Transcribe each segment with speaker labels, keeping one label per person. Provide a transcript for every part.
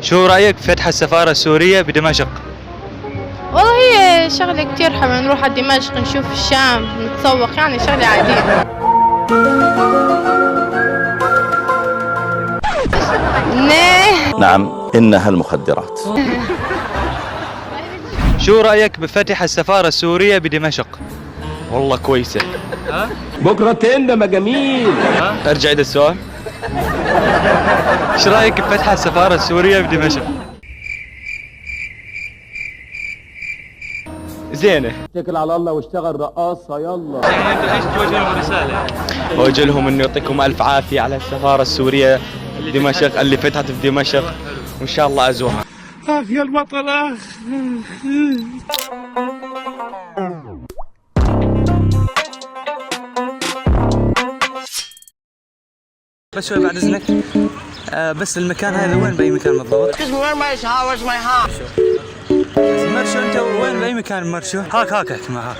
Speaker 1: شو رأيك بفتح السفارة السورية بدمشق؟
Speaker 2: والله هي شغلة كتير حلوة، نروح على دمشق نشوف الشام نتسوق، يعني شغلة عادية.
Speaker 3: نعم إنها المخدرات.
Speaker 1: شو رأيك بفتح السفارة السورية بدمشق؟
Speaker 4: والله كويسة.
Speaker 3: بكرة تندم جميل.
Speaker 1: ارجع إلى السؤال. ايش رأيك بفتح السفارة السورية بدمشق؟
Speaker 4: زينة.
Speaker 3: اتكل على الله واشتغل رقاصة يلا.
Speaker 1: يعني انت ايش توجه لهم رسالة؟
Speaker 4: وجه لهم انه يعطيكم الف عافية على السفارة السورية دمشق اللي فتحت في دمشق، وان شاء الله ازورها.
Speaker 5: يا البطل اخ.
Speaker 6: بس شوي بعد اذنك. بس المكان هذا وين باي مكان بالضبط؟ مرشو انت وين باي مكان مرشو؟ هاك احكي معها.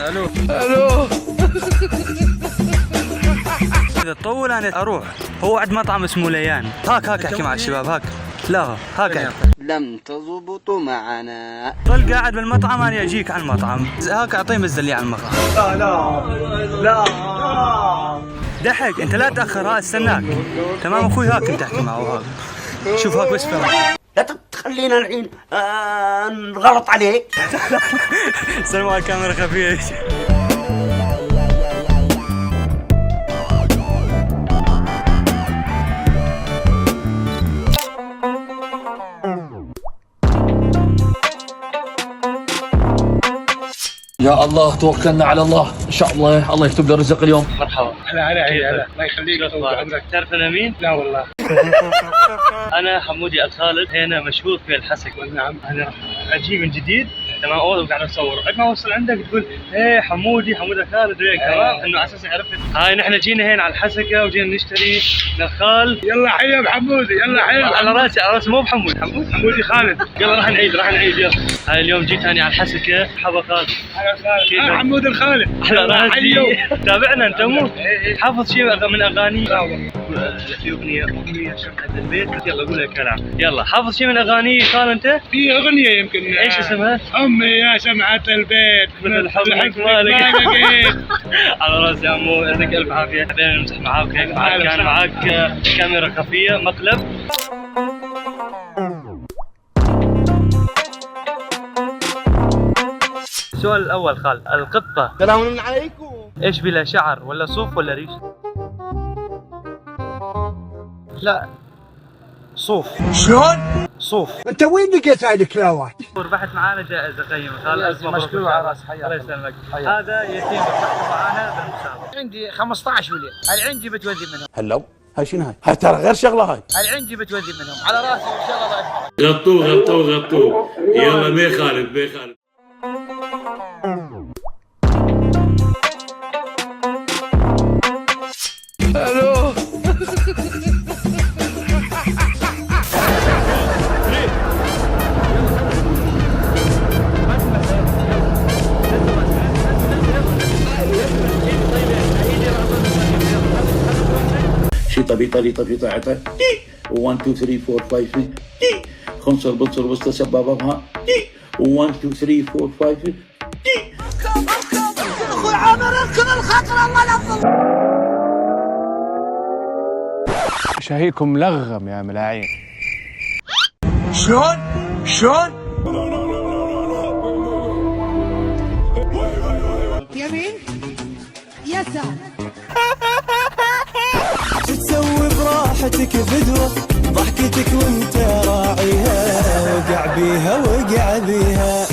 Speaker 6: الو اذا تطول انا اروح. هو عند مطعم اسمه ليان. هاك احكي مع الشباب هاك. لا هاك احكي.
Speaker 7: لم تضبطوا معنا.
Speaker 6: ضل قاعد بالمطعم انا اجيك على المطعم. هاك اعطيه مزدلي على المطعم. لا دحق انت لا تاخر. ها استناك. تمام اخوي هاك انت احكي معه هاك. شوف هاك بس فهم.
Speaker 7: لا تخلينا الحين نغلط عليك.
Speaker 6: سلموا الكاميرا خفيه.
Speaker 8: يا الله توكلنا على الله ان شاء الله. الله يكتب له رزق اليوم.
Speaker 5: مرحبا. هلا الله يخليك.
Speaker 1: تعرف انا مين؟
Speaker 5: لا والله.
Speaker 1: انا حمودي الخالد، هنا مشهور في الحسك.
Speaker 5: نعم
Speaker 1: انا اجي من جديد تمام، اول قاعد اصور، عندما اوصل عندك تقول ايه حمودي الخالد هيك تمام، انه على اساس عرفت. هاي نحن جينا هنا على الحسكه وجينا نشتري نخال.
Speaker 5: يلا حيا بحمودي. يلا حيا
Speaker 1: على راسي مو بحمود،
Speaker 5: حمودي خالد.
Speaker 1: يلا راح نعيد يلا. هاي اليوم جيت انا على الحسكه. مرحبا خالد.
Speaker 5: انا حمود الخالد.
Speaker 1: على راسي. تابعنا انت مو حافظ شيء من اغاني؟
Speaker 5: لا والله.
Speaker 1: في اغنيه شمعة البيت، يلا قولها كلام. يلا حافظ شيء من اغاني خال انت؟
Speaker 5: في اغنيه يمكن.
Speaker 1: ايش اسمها؟
Speaker 5: امي يا شمعة البيت
Speaker 1: مثل حبك ما لقيت. على راسي يا عمو، يعطيك الف عافيه. حبينا نمزح معاك هيك. كان معاك كاميرا خفيه مقلب. السؤال الاول خال، القطه
Speaker 7: سلام عليكم.
Speaker 1: ايش بلا شعر ولا صوف ولا ريش؟
Speaker 6: لا صوف.
Speaker 8: شلون؟
Speaker 6: صوف.
Speaker 8: انت وين لقيت هاي الكلاوات؟
Speaker 1: ربحت معانا جائزه قيمه خال.
Speaker 6: مشكور على راس حياتك.
Speaker 1: الله يسلمك. هذا يتيم ربحته معانا بالمسابقه.
Speaker 8: عندي 15 ولد. العندي بتوذي منهم.
Speaker 3: هلو هاي شنو هاي ترى غير شغلة هاي.
Speaker 8: العندي بتوذي منهم على راسي ان شاء الله.
Speaker 5: غطوه. يلا ما يخالف.
Speaker 9: شيطة بيطة ليطة في طاعتها 1 2 3 4 5 خنصر بنصر وسط سبابها 1 2 3 4 5
Speaker 7: اخوي عامر اركض الخطر الله يحفظك.
Speaker 4: شهيكم ملغم يا ملاعين.
Speaker 8: شلون؟
Speaker 7: يمين يسار.
Speaker 10: تسوي براحتك فدوة ضحكتك وانت راعيها. وقع بيها.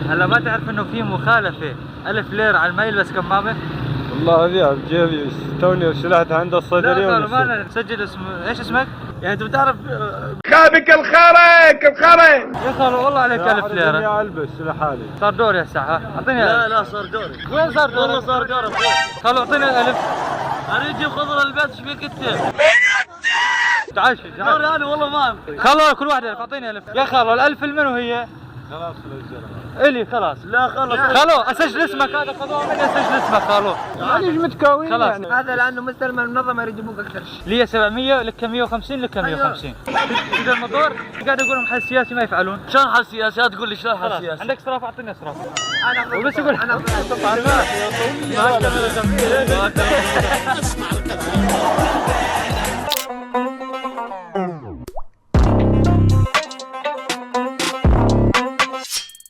Speaker 1: هلا ما تعرف انه في مخالفه 1000 ليره على ما يلبس كمامه؟
Speaker 4: والله هذه بجيبي توني شلعتها عند الصيدليه.
Speaker 1: لا ما نسجل اسمه. ايش اسمك؟ يعني انت بتعرف
Speaker 5: خابك الخرك.
Speaker 1: يا خالو والله عليك 1000 ليره.
Speaker 4: يا البس لحالي.
Speaker 1: صار دوري هسه. اعطيني. لا صار دوري. وين صار دوري؟ والله صار دوري. خالو اعطيني 1000. انا اجي خضر البيت. ايش فيك انت؟ تعال دوري انا والله ما امشي. خالو كل واحد 1000. اعطيني 1000 يا خالو. ال1000 منو هي؟ خلاص الي خلاص لا خلص خلو اسجل اسمك هذا خذوه مني اسجل اسمك خلو
Speaker 6: ليش متكاوين
Speaker 1: خلاص
Speaker 6: يعني. هذا لانه مستلم المنظمه يجيبوك اكثر شيء.
Speaker 1: لي 700 لك 150 لك 150 اذا الموتور قاعد اقول لهم حل سياسي ما يفعلون. شلون حل سياسي؟ لا تقول لي شلون حل سياسي. عندك صراف اعطيني صراف. انا وبس يقول انا